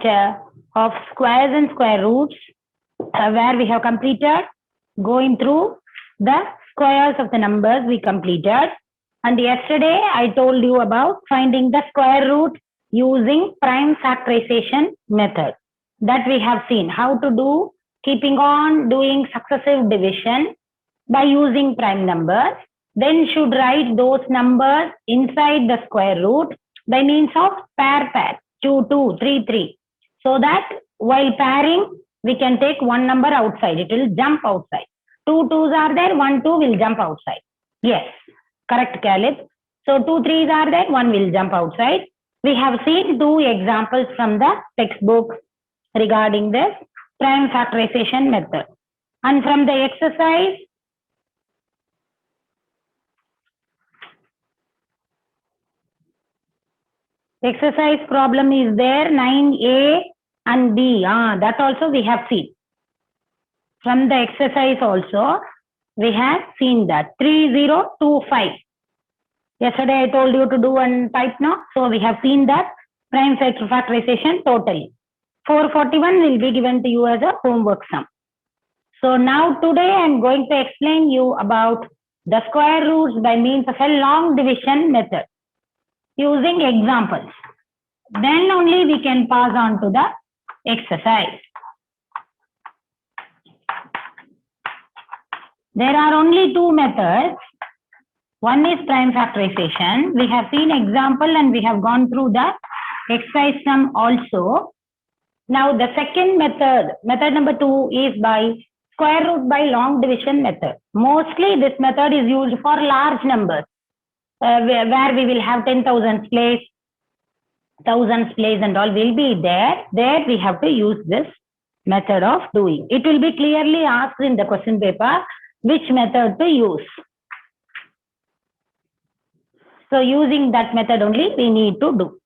of squares and square roots, where we have completed going through the squares of the numbers we completed. And yesterday I told you about finding the square root using prime factorization method. That we have seen how to do, keeping on doing successive division by using prime numbers. Then should write those numbers inside the square root by means of pair, 2, 2, 3, 3. So that while pairing, we can take one number outside. It will jump outside. 2 2s are there, 1 2 will jump outside. Yes, correct, Caleb. So 2 3s are there, 1 will jump outside. We have seen 2 examples from the textbook regarding this prime factorization method. And from the exercise problem is there, 9A and B. That also we have seen. From the exercise also, we have seen that 3025. Yesterday I told you to do and type now. So we have seen that prime factorization totally. 441 will be given to you as a homework sum. So now today I am going to explain you about the square roots by means of a long division method using examples. Then only we can pass on to the exercise. There are only 2 methods. One is prime factorization. We have seen example and we have gone through the exercise sum also. Now the second method, method number 2, is by square root by long division method. Mostly this method is used for large numbers, where we will have 10,000 place, thousands place and all will be there. There we have to use this method of doing. It will be clearly asked in the question paper which method to use. So using that method only we need to do.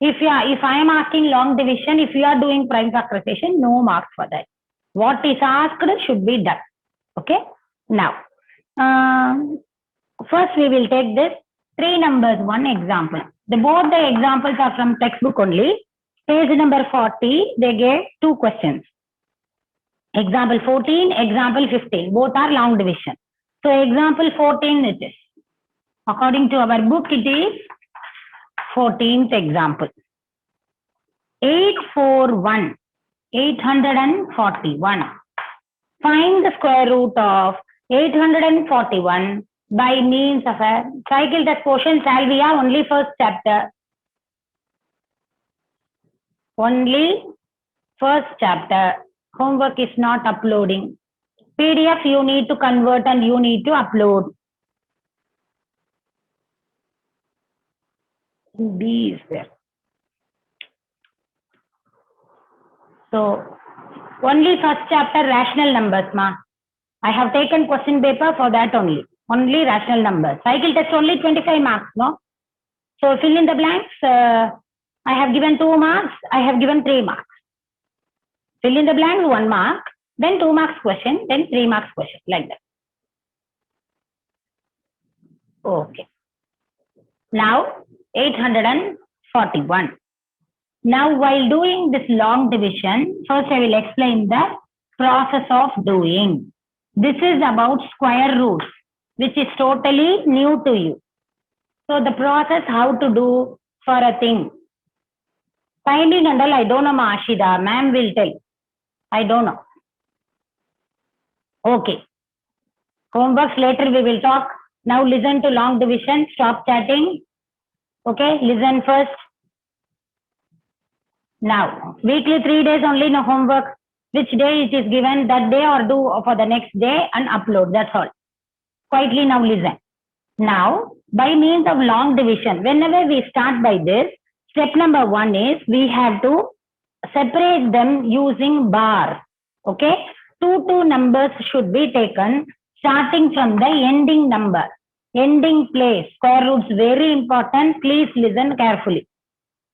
If I am asking long division, if you are doing prime factorization, no marks for that. What is asked should be done. Okay. Now, first we will take this 3 numbers, 1 example. Both the examples are from textbook only. Page number 40, they gave 2 questions. Example 14, example 15. Both are long division. So example 14 it is. According to our book, it is 14th example. 841, 841. Find the square root of 841 by means of a cycle test portion. Salvia, only first chapter. Only first chapter. Homework is not uploading. PDF you need to convert and you need to upload. B is there. So, only first chapter rational numbers, ma. I have taken question paper for that only. Only rational numbers. Cycle test only 25 marks, no? So, fill in the blanks. I have given 2 marks. I have given 3 marks. Fill in the blanks, 1 mark. Then 2 marks question. Then 3 marks question. Like that. Okay. Now, 841. Now, while doing this long division, first I will explain the process of doing. This is about square roots, which is totally new to you. So, the process how to do for a thing. Finding and all, I don't know, Ashida. Ma'am will tell. I don't know. Okay. Homeworks later we will talk. Now listen to long division. Stop chatting. Okay, listen first. Now, weekly 3 days only, no homework. Which day it is given, that day or do for the next day and upload. That's all. Quietly now listen. Now, by means of long division, whenever we start by this, step number 1 is we have to separate them using bar. Okay, 2 numbers should be taken starting from the ending number. Ending place, square roots very important. Please listen carefully.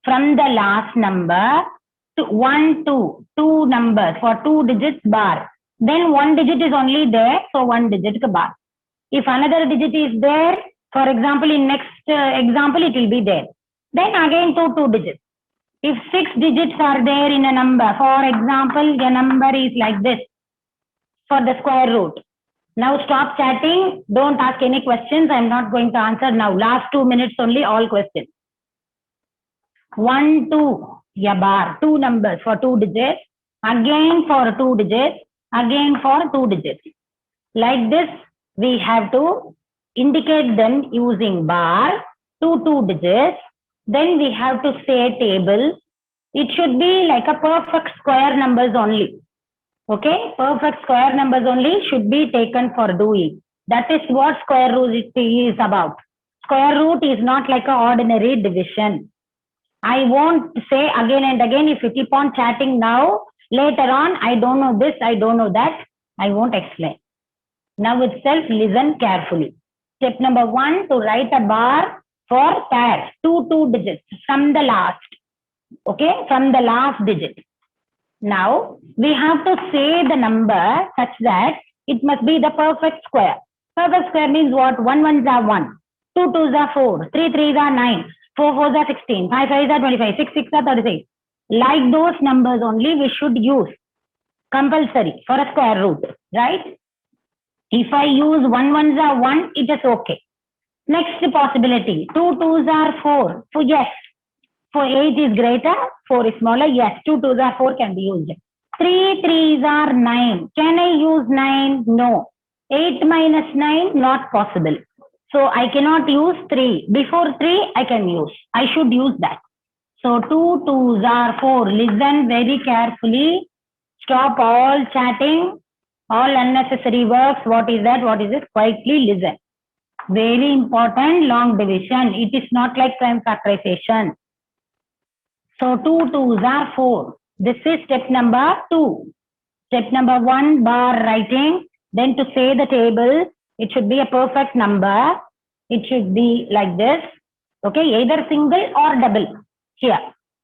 From the last number to 1, 2, 2 numbers for 2 digits bar. Then 1 digit is only there, so 1 digit bar. If another digit is there, for example, in next example, it will be there. Then again 2 digits. If 6 digits are there in a number, for example, a number is like this for the square root. Now stop chatting. Don't ask any questions. I'm not going to answer now. Last 2 minutes only, all questions. 1, 2, a bar, 2 numbers for 2 digits, again for 2 digits, again for 2 digits. Like this, we have to indicate them using bar, 2 digits. Then we have to say table. It should be like a perfect square numbers only. Okay, perfect square numbers only should be taken for doing. That is what square root is about. Square root is not like an ordinary division. I won't say again and again. If you keep on chatting now, later on, I don't know this, I don't know that, I won't explain. Now itself, listen carefully. Step number 1, to write a bar for pairs, 2 digits from the last. Okay, from the last digit. Now, we have to say the number such that it must be the perfect square. Perfect square means what? 1 1s are 1, 2 2s are 4, 3 3s are 9, 4 4s are 16, 5 5s are 25, 6 6 are 36. Like those numbers only we should use. Compulsory for a square root, right? If I use 1 1s are 1, it is okay. Next possibility, 2 2s are 4. So yes, for 8 is greater, 4 is smaller. Yes, 2 2s are 4 can be used. 3 3s are 9. Can I use 9? No. 8 minus 9, not possible. So I cannot use 3. Before 3, I can use. I should use that. So 2 2s are 4. Listen very carefully. Stop all chatting, all unnecessary works. What is that? What is it? Quietly listen. Very important, long division. It is not like prime factorization. So 2 2s are 4. This is step number 2. Step number 1, bar writing. Then to say the table, it should be a perfect number. It should be like this. Okay, either single or double. Here,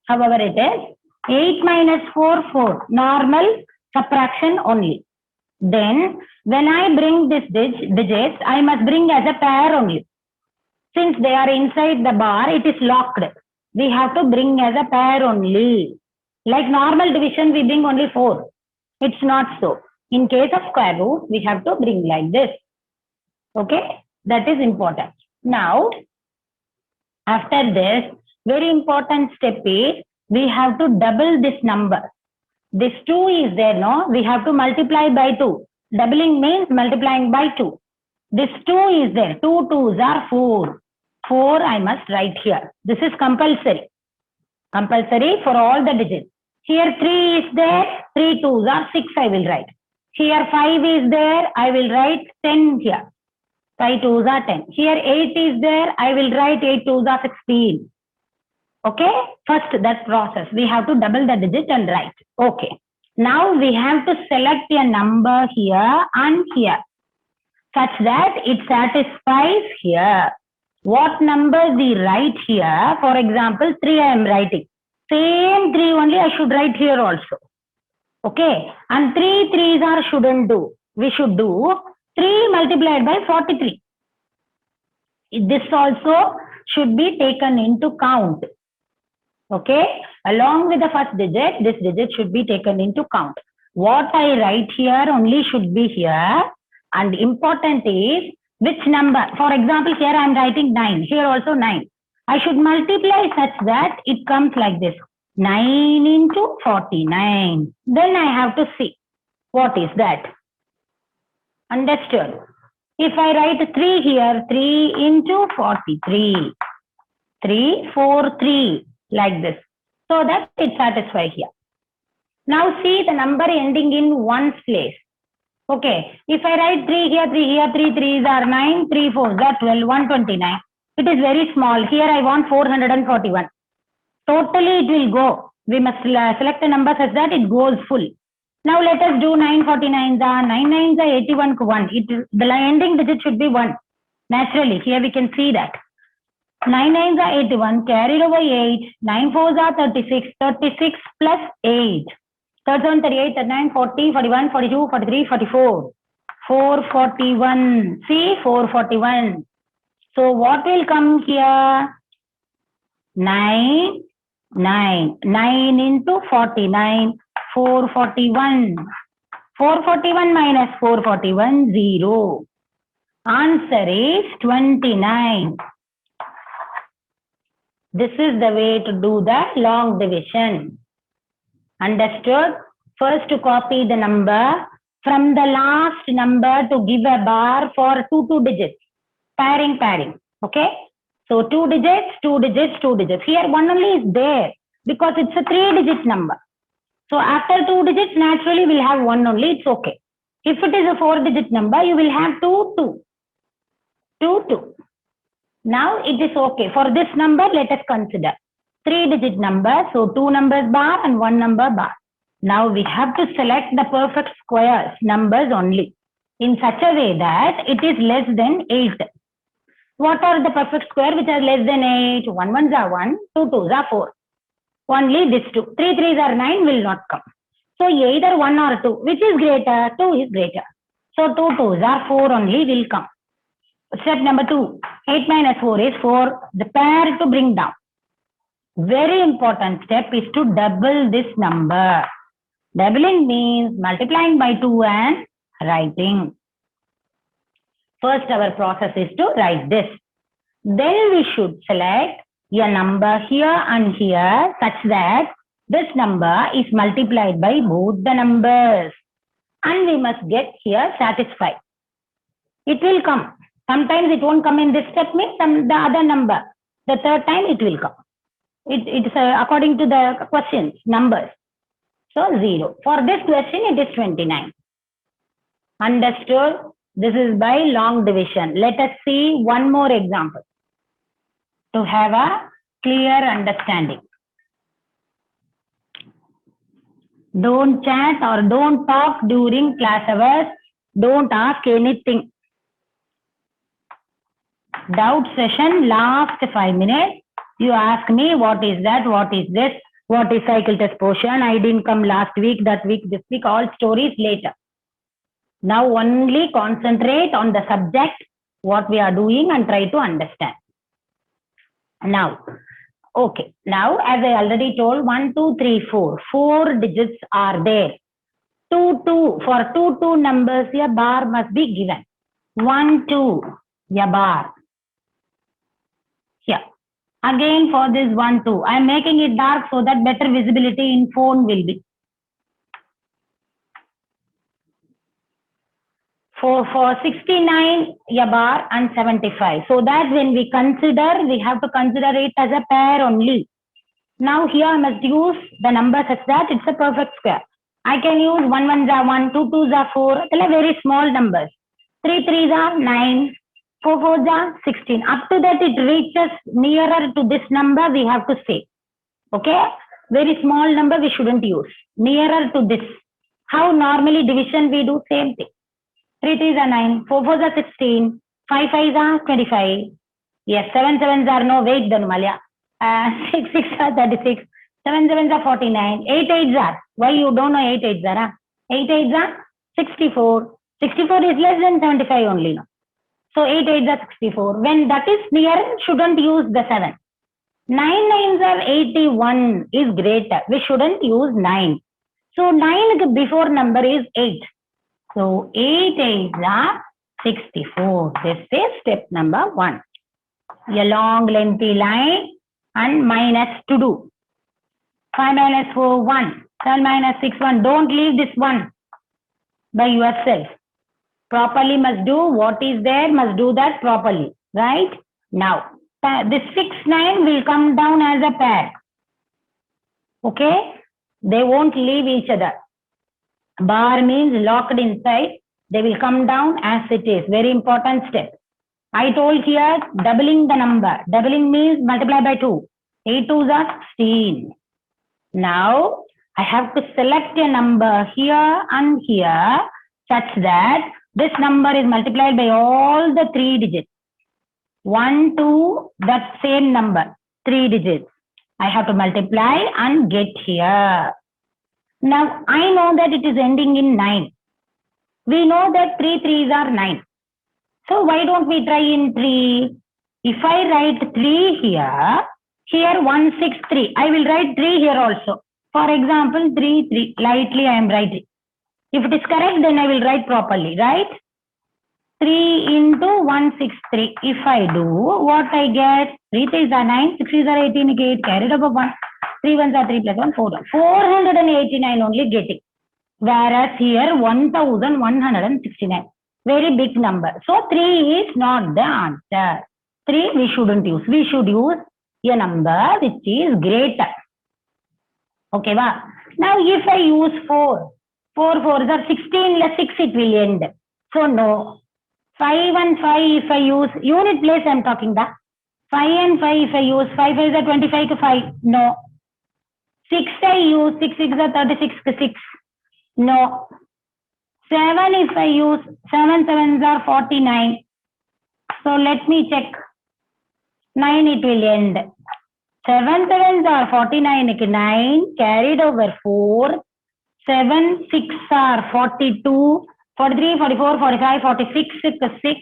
however it is. 8 minus 4, 4. Normal subtraction only. Then, when I bring this digits, I must bring as a pair only. Since they are inside the bar, it is locked. We have to bring as a pair only. Like normal division, we bring only 4. It's not so. In case of square root, we have to bring like this. Okay, that is important. Now, after this, very important step is we have to double this number. This 2 is there, no? We have to multiply by 2. Doubling means multiplying by 2. This 2 is there. 2 2s are 4. 4 I must write here. This is compulsory. Compulsory for all the digits. Here 3 is there. 3 2s are 6 I will write. Here 5 is there. I will write 10 here. 5 2s are 10. Here 8 is there. I will write 8 2s are 16. Okay. First that process. We have to double the digit and write. Okay. Now we have to select a number here and here such that it satisfies here. What number we write here? For example, 3 I am writing. Same 3 only I should write here also. Okay. And 3 3s are shouldn't do. We should do 3 multiplied by 43. This also should be taken into count. Okay. Along with the first digit, this digit should be taken into count. What I write here only should be here. And important is which number. For example, here I am writing 9. Here also 9. I should multiply such that it comes like this. 9 into 49. Then I have to see what is that. Understood? If I write 3 here, 3 into 43. 3, 4, 3. Like this. So that it satisfies here. Now see the number ending in ones place. Okay. If I write 3 here, 3 here, 3 3s are 9, 3 4s are 12, 129. It is very small. Here I want 441. Totally it will go. We must select a number such that it goes full. Now let us do 949s are 9 9s are 81 1. The ending digit should be 1. Naturally, here we can see that. 9 9s are 81, carried over 8, 9 4s are 36, 36 plus 8. 37, 38, 39, 40, 41, 42, 43, 44. 441. See, 441. So what will come here? 9 9. 9 into 49. 441. 441 minus 441, 0. Answer is 29. This is the way to do the long division. Understood? First to copy the number from the last number to give a bar for two digits. Pairing. Okay? So 2 digits, 2 digits, 2 digits. Here one only is there because it's a 3-digit number. So after 2 digits, naturally we'll have one only. It's okay. If it is a 4-digit number, you will have 2. Now it is okay. For this number, let us consider 3-digit number. So 2 numbers bar and 1 number bar. Now we have to select the perfect squares numbers only in such a way that it is less than 8. What are the perfect square which are less than 8? 1 ones are 1, 2 twos are 4. Only this 2. 3 threes are 9 will not come. So either 1 or 2. Which is greater? 2 is greater. So 2 twos are 4 only will come. Step number 2. 8 minus 4 is 4. The pair to bring down. Very important step is to double this number. Doubling means multiplying by 2 and writing. First our process is to write this. Then we should select a number here and here such that this number is multiplied by both the numbers. And we must get here satisfied. It will come. Sometimes it won't come in this step, means the other number. The third time it will come. It's according to the questions, numbers. So 0. For this question, it is 29. Understood? This is by long division. Let us see one more example to have a clear understanding. Don't chat or don't talk during class hours. Don't ask anything. Doubt session, last 5 minutes. You ask me, what is that? What is this? What is cycle test portion? I didn't come last week, that week, this week, all stories later. Now only concentrate on the subject, what we are doing, and try to understand. Now, okay. Now, as I already told, 1, 2, 3, 4. 4 digits are there. 2, 2. For 2 numbers, a bar must be given. 1, 2, a bar. Here. Again for this 1, 2. I am making it dark so that better visibility in phone will be. For 69, a bar and 75. So that when we consider, we have to consider it as a pair only. Now here I must use the number such that it's a perfect square. I can use 1 ones are 1, 2 twos are 4. They are very small numbers. 3 threes are 9. 4 fours are 16. Up to that it reaches nearer to this number, we have to say. Okay? Very small number we shouldn't use. Nearer to this. How normally division we do? Same thing. 3 threes are 9. 4 fours are 16. 5 fives are 25. Yes, 7 sevens are no, wait Dhanumalya. 6 six are 36. 7 sevens are 49. 8 eights are. Why you don't know 8 eights are? 8 eights are 64. 64 is less than 75 only. No? So 8 eights are 64. When that is near, shouldn't use the 7. 9 nines are 81 is greater. We shouldn't use 9. So 9 before number is 8. So 8 eights are 64. This is step number 1. A long lengthy line and minus to do. 5 minus 4, 1. 7 minus 6, 1. Don't leave this 1 by yourself. Properly must do what is there, must do that properly. Right? Now, this 6, 9 will come down as a pair. Okay? They won't leave each other. Bar means locked inside. They will come down as it is. Very important step. I told here doubling the number. Doubling means multiply by 2. 8 twos are 16. Now, I have to select a number here and here such that this number is multiplied by all the 3 digits. 1, 2, that same number, 3 digits. I have to multiply and get here. Now, I know that it is ending in 9. We know that 3 threes are 9. So, why don't we try in 3? If I write 3 here, Here 163. I will write 3 here also. For example, 3, 3. Lightly I am writing. If it is correct, then I will write properly, right? 3 into 163. If I do, what I get? 3 3s are 9, 6 is are 18, 8, carried over 1. 3 1s are 3 plus 1, 4. 489 only getting. Whereas here 1169. Very big number. So 3 is not the answer. 3 we shouldn't use. We should use a number which is greater. Okay, va? Now if I use 4, 4 4s are 16 less 6 it will end. So no. 5 and 5 if I use, unit place I am talking that. 5 and 5 if I use, 5 is 25 to 5. No. 6 I use, 6 6 are 36 to 6. No. 7 if I use, 7 7s are 49. So let me check. 9 it will end. 7 7s are 49, 9 carried over 4. 7 6 are 42, 43, 44, 45, 46, 6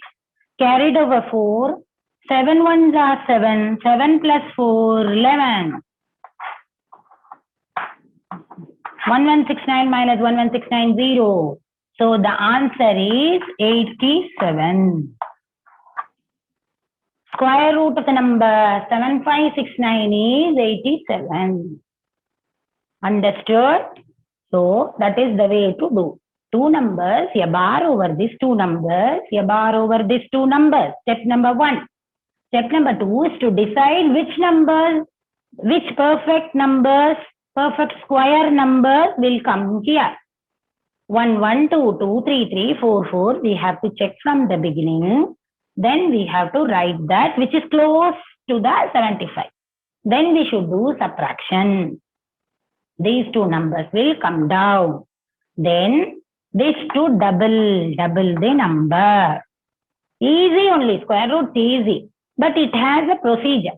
carried over 4. 7 1s are 7, 7 plus 4, 11. 1169 minus 11690. So the answer is 87. Square root of the number 7569 is 87. Understood? So that is the way to do. Two numbers, a bar over these two numbers, a bar over these two numbers. Step number 1. Step number 2 is to decide which numbers, which perfect numbers, perfect square numbers will come here. 1 1 2 2 3 3 4 4. We have to check from the beginning. Then we have to write that which is close to the 75. Then we should do subtraction. These two numbers will come down. Then these two double the number. Easy only, square root easy. But it has a procedure.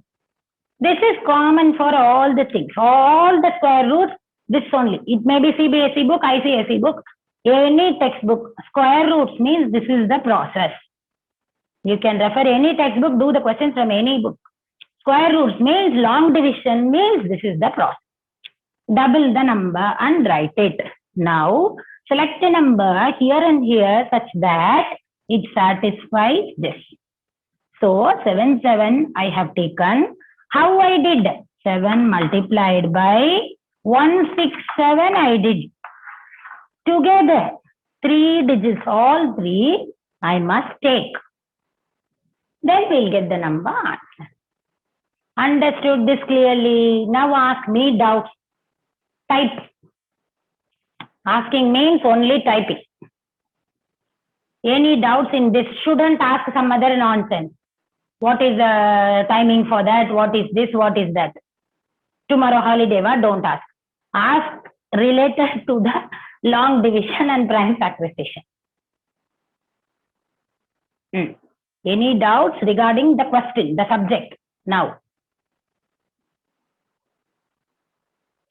This is common for all the things. All the square roots, this only. It may be CBSE book, ICSE book, any textbook. Square roots means this is the process. You can refer any textbook, do the questions from any book. Square roots means long division means this is the process. Double the number and write it. Now, select a number here and here such that it satisfies this. So, 7 7 I have taken. How I did? 7 multiplied by 167 I did. Together, 3 digits, all 3 I must take. Then we'll get the number answer. Understood this clearly? Now ask me doubts. Type. Asking means only typing. Any doubts in this? Shouldn't ask some other nonsense. What is the timing for that? What is this? What is that? Tomorrow holiday, what? Don't ask. Ask related to the long division and prime factorization. Any doubts regarding the question, the subject? Now.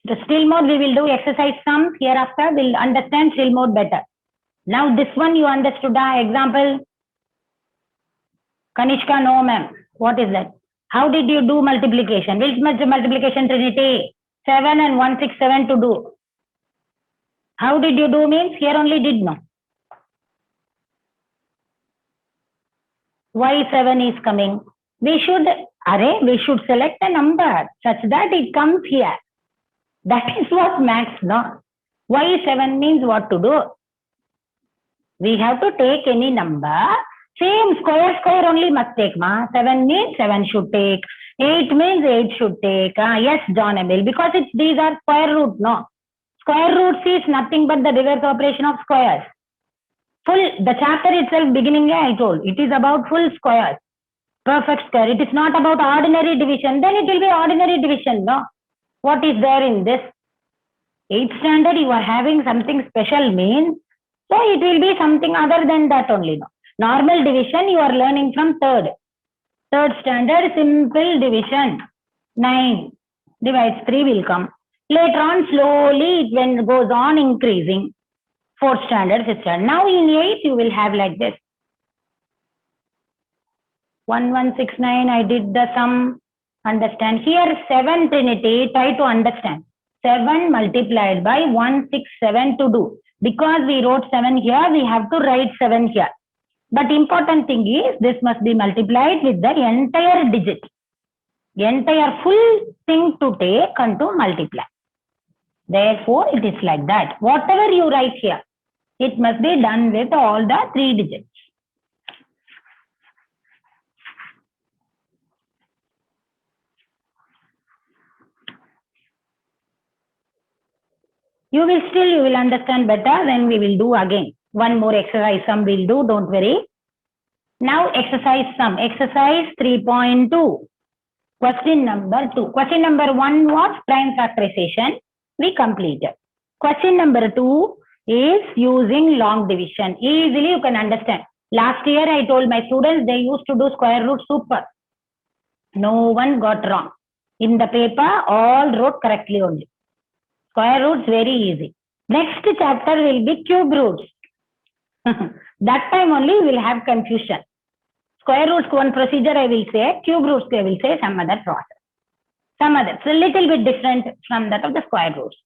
The still mode, we will do exercise sums. Hereafter, we'll understand still mode better. Now, this one you understood. Example. Kanishka, no ma'am. What is that? How did you do multiplication? Which multiplication trinity? 7 and 167 to do. How did you do means here only did no. Why 7 is coming? We should select a number such that it comes here. That is what maths, no? Why 7 means what to do? We have to take any number. Same square only must take, ma. 7 means 7 should take. 8 means 8 should take. Yes, John Emil, because these are square root, no? Square roots is nothing but the reverse operation of squares. The chapter itself, beginning I told, it is about full squares. Perfect square. It is not about ordinary division. Then it will be ordinary division, no? What is there in this? 8th standard, you are having something special means, so it will be something other than that only, no? Normal division, you are learning from 3rd. 3rd standard, simple division. 9 divides 3 will come. Later on, slowly, it goes on increasing. 4th standard, 5th standard. Now in 8th, you will have like this. 1169, I did the sum. Understand. Here 7 Trinity, try to understand. 7 multiplied by 167 to do. Because we wrote 7 here, we have to write 7 here. But important thing is, this must be multiplied with the entire digit. Entire full thing to take and to multiply. Therefore, it is like that. Whatever you write here, it must be done with all the 3 digits. You will understand better. Then we will do again. One more exercise sum we'll do. Don't worry. Now exercise sum. Exercise 3.2. Question number 2. Question number 1 was prime factorization. We completed. Question number 2 is using long division. Easily you can understand. Last year I told my students they used to do square root super. No one got wrong. In the paper, all wrote correctly only. Square roots very easy. Next chapter will be cube roots. That time only we will have confusion. Square roots one procedure I will say, cube roots I will say some other process. Some other. It's a little bit different from that of the square roots.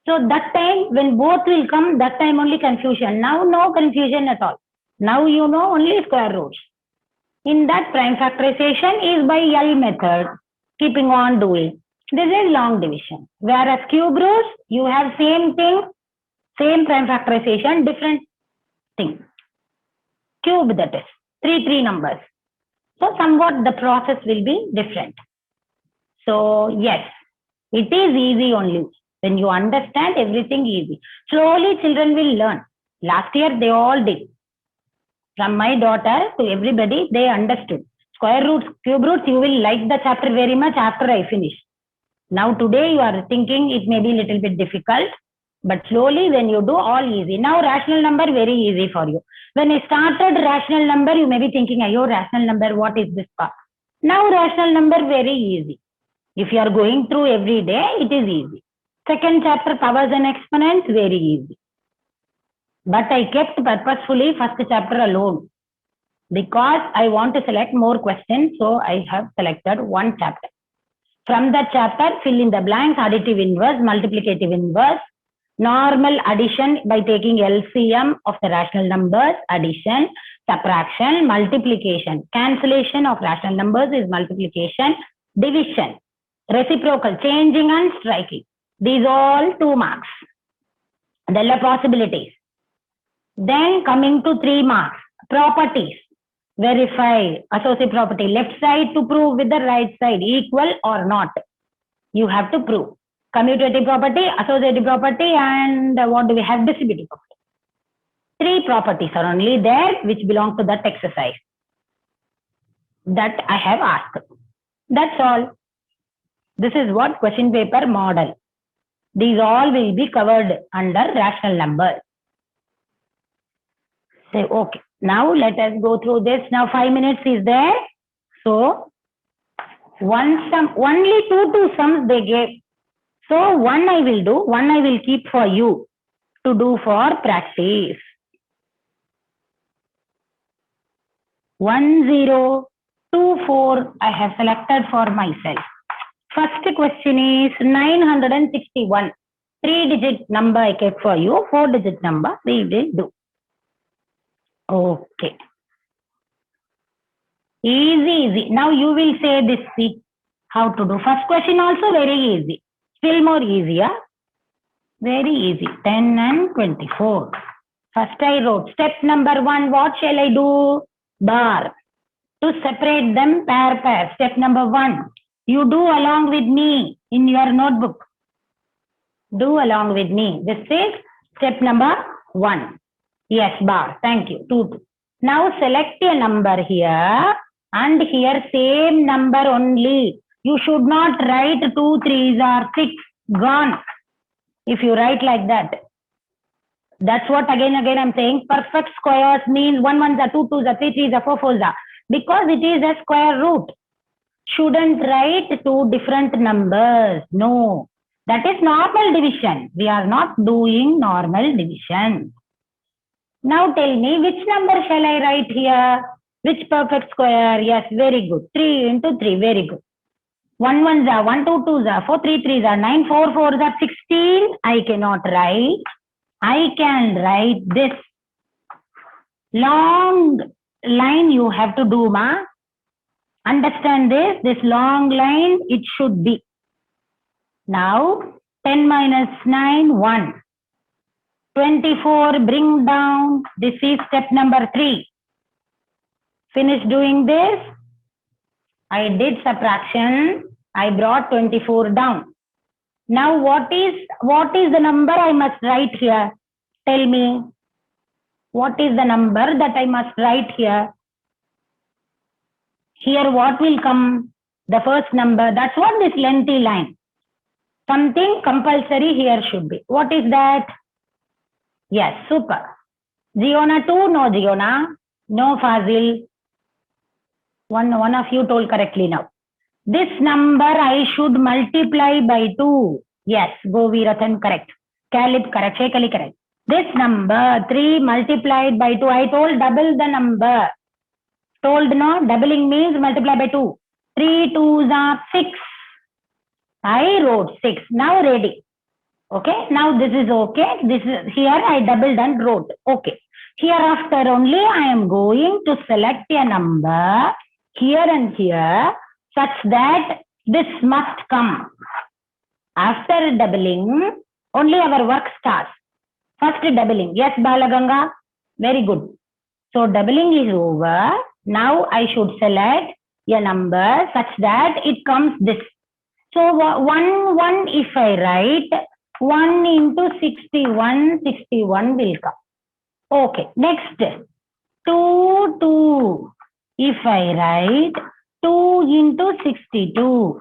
So that time when both will come, that time only confusion. Now no confusion at all. Now you know only square roots. In that prime factorization is by L method, keeping on doing. This is long division. Whereas cube roots, you have same thing, same prime factorization, different thing. Cube that is, 3 numbers. So somewhat the process will be different. So yes, it is easy only. When you understand everything easy. Slowly children will learn. Last year they all did. From my daughter to everybody, they understood. Square roots, cube roots, you will like the chapter very much after I finish. Now today you are thinking it may be a little bit difficult, but slowly when you do, all easy. Now rational number very easy for you. When I started rational number, you may be thinking, ayo, rational number, what is this part? Now rational number very easy. If you are going through every day, it is easy. Second chapter, powers and exponents, very easy. But I kept purposefully first chapter alone because I want to select more questions. So I have selected one chapter. From that chapter, fill in the blanks, additive inverse, multiplicative inverse, normal addition by taking LCM of the rational numbers, addition, subtraction, multiplication. Cancellation of rational numbers is multiplication, division, reciprocal, changing and striking. These all 2 marks. There are possibilities. Then coming to 3 marks, properties. Verify associative property, left side to prove with the right side, equal or not. You have to prove. Commutative property, associative property, and what do we have? Distributive property. 3 properties are only there which belong to that exercise that I have asked. That's all. This is what question paper model. These all will be covered under rational numbers. Say, okay. Now let us go through this. Now 5 minutes is there. So one sum, only 2 sums they gave. So one I will do, one I will keep for you to do for practice. 1024 I have selected for myself. First question is 961. 3-digit number I kept for you. 4-digit number we will do. Okay. Easy. Now you will say this, see how to do. First question also very easy. Still more easier. Very easy. 10 and 24. First I wrote step number 1. What shall I do? Bar. To separate them pair. Step number 1. You do along with me in your notebook. Do along with me. This is step number 1. Yes, bar. Thank you. 2. Now select a number here and here same number only. You should not write 2 3s or 6. Gone. If you write like that. That's what again I'm saying. Perfect squares means 1 1s are 2 2s are 3 3s are 4 4s are. Because it is a square root. Shouldn't write 2 different numbers. No. That is normal division. We are not doing normal division. Now tell me, which number shall I write here? Which perfect square? Yes, very good. 3 into 3, very good. 1 1s are 1 2 2s are 4 3 3s are 9 4 4s are 16. I cannot write. I can write this long line. You have to do, ma. Understand this. This long line, it should be. Now 10 minus 9 1. 24 bring down. This is step number 3. Finish doing this. I did subtraction. I brought 24 down. Now what is the number I must write here? Tell me. What is the number that I must write here? Here what will come? The first number. That's what this lengthy line. Something compulsory here should be. What is that? Yes, super. Giona 2, no Giona. No Fazil. One of you told correctly now. This number I should multiply by 2. Yes, Govirathan correct. Caleb correct. Shekali correct. This number 3 multiplied by 2. I told double the number. Told no, doubling means multiply by 2. 3 2s are 6. I wrote 6. Now ready. Okay. Now this is okay. This is here I doubled and wrote. Okay. Hereafter only I am going to select a number here and here such that this must come. After doubling, only our work starts. First doubling. Yes, Balaganga. Very good. So doubling is over. Now I should select a number such that it comes this. So 1 if I write 1 into 61, 61 will come. Okay. Next 2 2. If I write 2 into 62.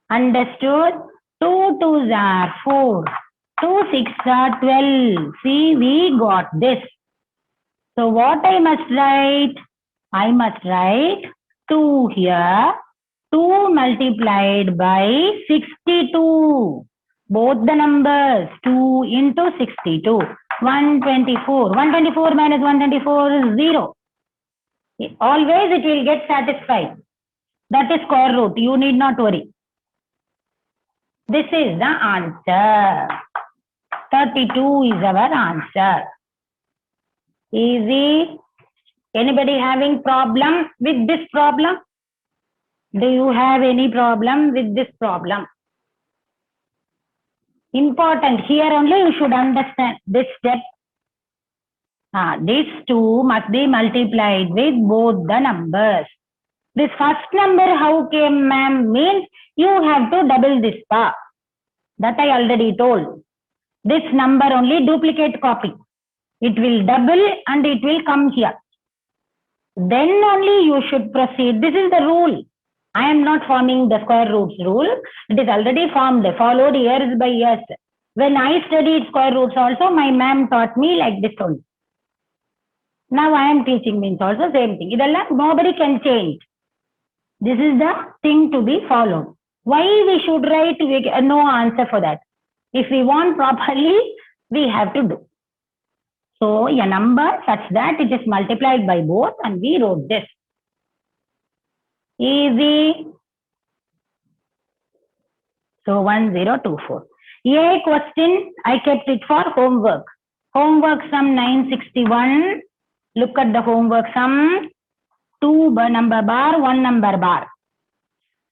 Understood? 2 2s are 4. 2 6 are 12. See, we got this. So what I must write? I must write 2 here. 2 multiplied by 62. Both the numbers. 2 into 62. 124. 124 minus 124 is 0. Always it will get satisfied. That is square root. You need not worry. This is the answer. 32 is our answer. Easy. Anybody having problem with this problem? Do you have any problem with this problem? Important. Here only you should understand this step. These two must be multiplied with both the numbers. This first number how came, ma'am? Means you have to double this part. That I already told. This number only duplicate copy. It will double and it will come here. Then only you should proceed. This is the rule. I am not forming the square roots rule. It is already formed, followed years by years. When I studied square roots also, my ma'am taught me like this only. Now I am teaching means also same thing. Nobody can change. This is the thing to be followed. Why we should write no answer for that? If we want properly, we have to do. So a number such that it is multiplied by both and we wrote this. Easy. So 1024. A question, I kept it for homework. Homework sum 961. Look at the homework sum. 2 number bar, 1 number bar.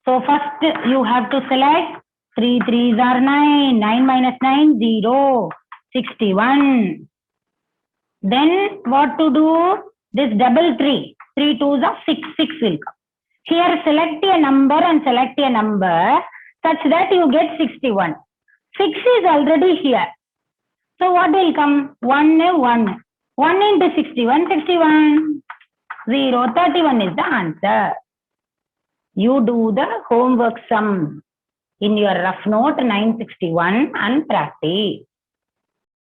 So first you have to select 3 3s are 9. 9 minus 9, 0. 61. Then what to do? This double 3. 3 2s are 6. 6 will come. Here select a number and select a number such that you get 61. 6 is already here. So what will come? 1 1. 1 into 61, 61. 0, 31 is the answer. You do the homework sum in your rough note 961 and practice.